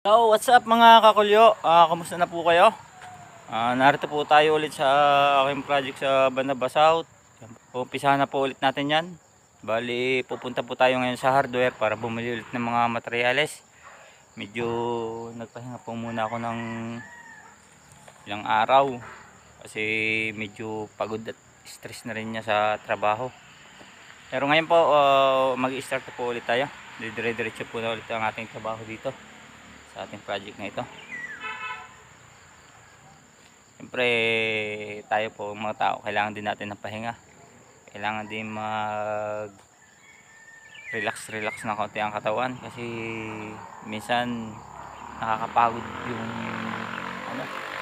So, what's up mga kakulyo? Kamusta na po kayo? Narito po tayo ulit sa aking project sa Banaba South. Umpisahan na po ulit natin yan. Bali, pupunta po tayo ngayon sa hardware para bumili ulit ng mga materyales. Medyo nagpahinga po muna ako ng ilang araw. Kasi medyo pagod at stress na rin niya sa trabaho. Pero ngayon po, mag-i-start po ulit tayo. Dire-diretso po na ulit ang ating trabaho dito sa ating project na ito. Siyempre tayo po mga tao, kailangan din natin ng pahinga. Kailangan din mag relax ng konti ang katawan kasi minsan nakakapagod yung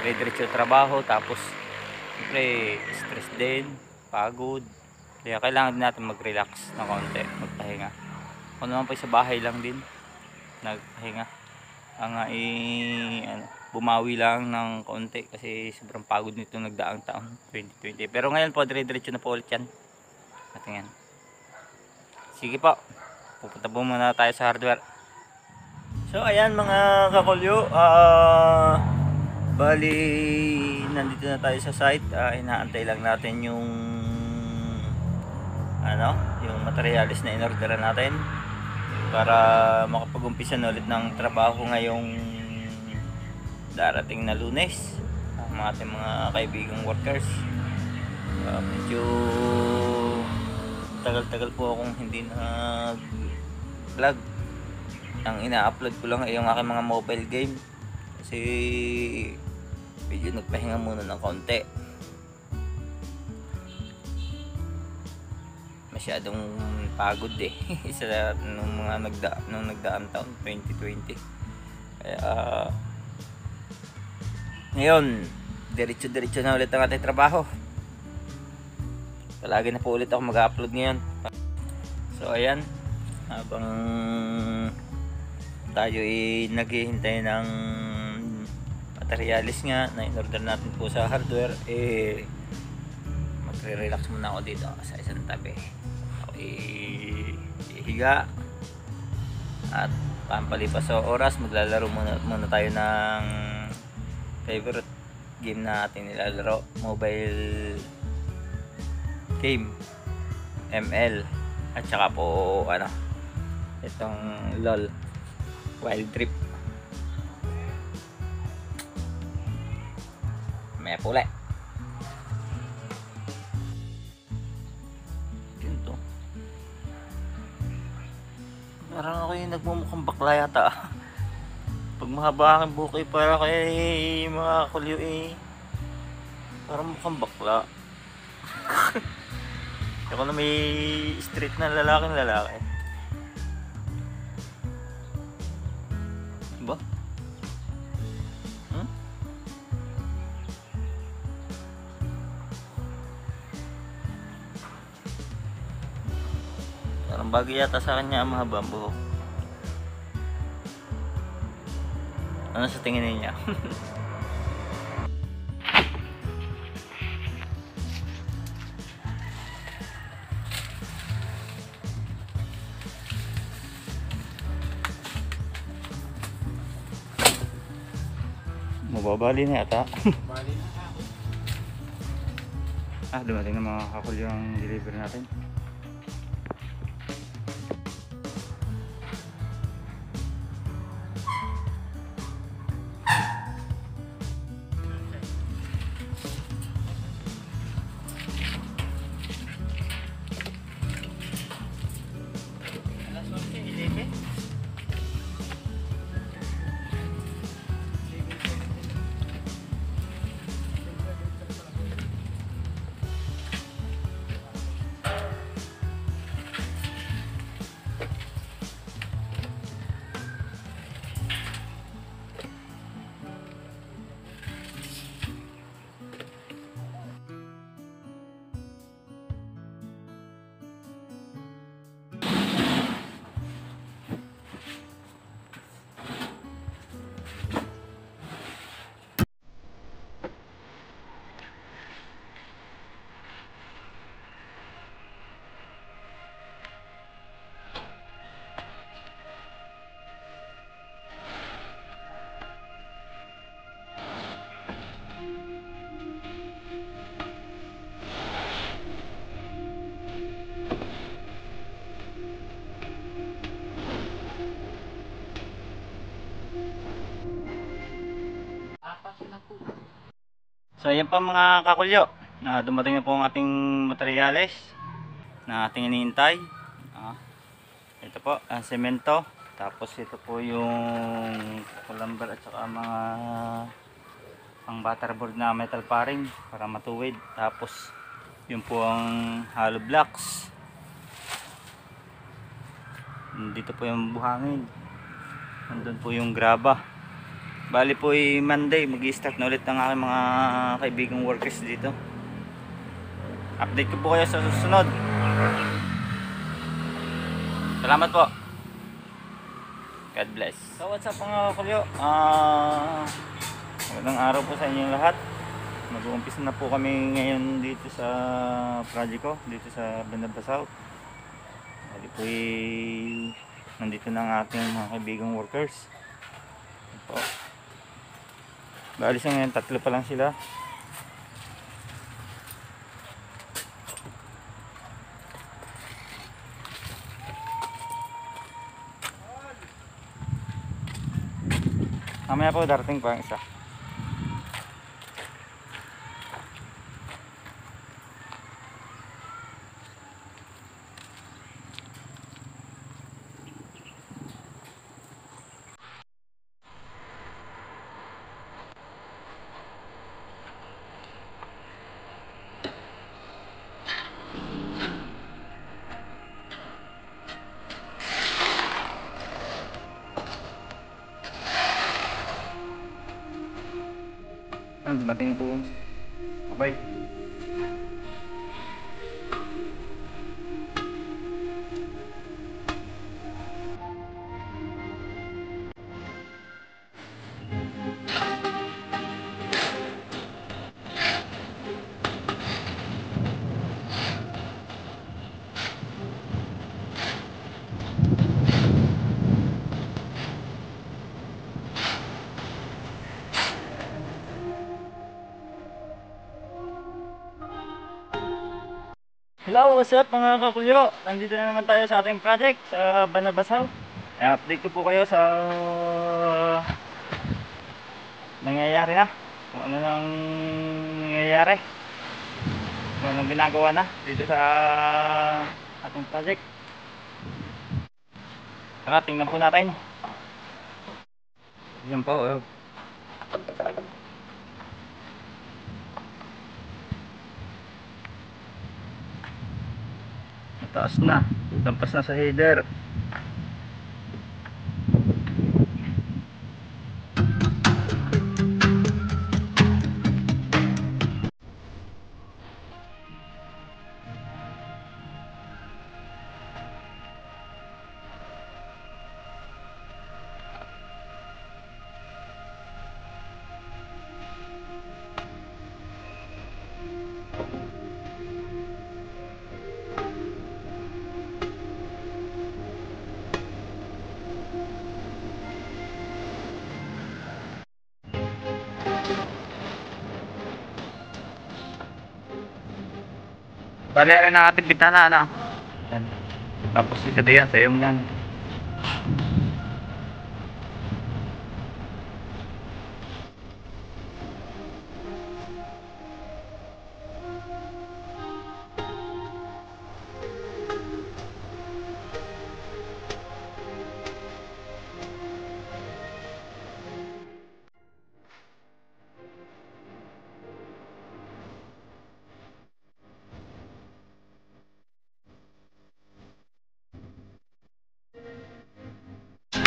dire-diretso trabaho, tapos siyempre stress din, pagod. Kaya kailangan din natin mag-relax ng konti, magpahinga. Kung naman po sa bahay lang din nagpahinga, bumawi lang ng konti kasi sobrang pagod nito nagdaang taon 2020. Pero ngayon po dire-diretso na po ulit yan. Ating yan. Sige po, pupunta po muna tayo sa hardware. So ayan mga kakulyo, bali nandito na tayo sa site. Inaantay lang natin yung yung materialis na inorderan natin para makapag-umpisa na ulit ng trabaho ngayong darating na Lunes ang ating mga kaibigang workers. Medyo tagal-tagal po akong hindi nag-vlog. Ang ina-upload ko lang ay yung aking mga mobile game kasi medyo nagpahinga muna ng konti. Masyadong pagod sa nung nagdaang taon 2020. Kaya ngayon diretso na ulit ang ating trabaho. Palagi na po ulit ako mag-upload ngayon. So ayan, habang tayo naghihintay ng materialis nga na in-order natin po sa hardware, magre-relax muna ako dito sa isang tabi. Ihiga at pampalipas sa oras, maglalaro muna tayo ng favorite game na ating nilalaro, mobile game ML, at saka po itong LOL Wild Trip. May pula. Parang ako yung nagmumukhang bakla yata. Pag mahaba aking buhok para kay mga kulyo parang mukhang bakla. Ako na may street na lalaki. Diba? Parang bagay yata sa kanya ang mahaba ang buhok. Ano sa tingin niya? Mababali na yata. Dumating na mga kakulyo ang deliver natin. So ayan pa mga kakulyo, dumating na po ang ating materyales na ating inihintay. Ito po ang semento, tapos ito po yung kulambar at saka mga pang butterboard na metal paring para matuwid. Tapos yun po ang hollow blocks. Dito po yung buhangin, nandun po yung graba. Bali po ay Monday, mag-i-start na ulit ang aking mga kaibigang workers dito. Update ko po kayo sa susunod. Salamat po. God bless. So what's up mga kulyo? Magandang araw po sa inyong lahat. Mag-uumpisa na po kami ngayon dito sa project ko, dito sa Banda South. Bali po ay nandito na ang ating mga kaibigang workers. Ito. Bali sa ngayon, 3 pa lang sila. Mamaya po darating pa ang isa. Dumating po. Okay. Hello, what's up mga kakulyo? Nandito na naman tayo sa ating project sa Banabasaw. I-update ko po kayo sa nangyayari na. Kung ano nang nangyayari. Kung anong ginagawa na dito sa ating project. Tara, tingnan po natin. Yan po. Mataas na. Lampas na sa header. Bali rin ang ating bitana, ano? Yan. Tapos ito yan, sayong yan.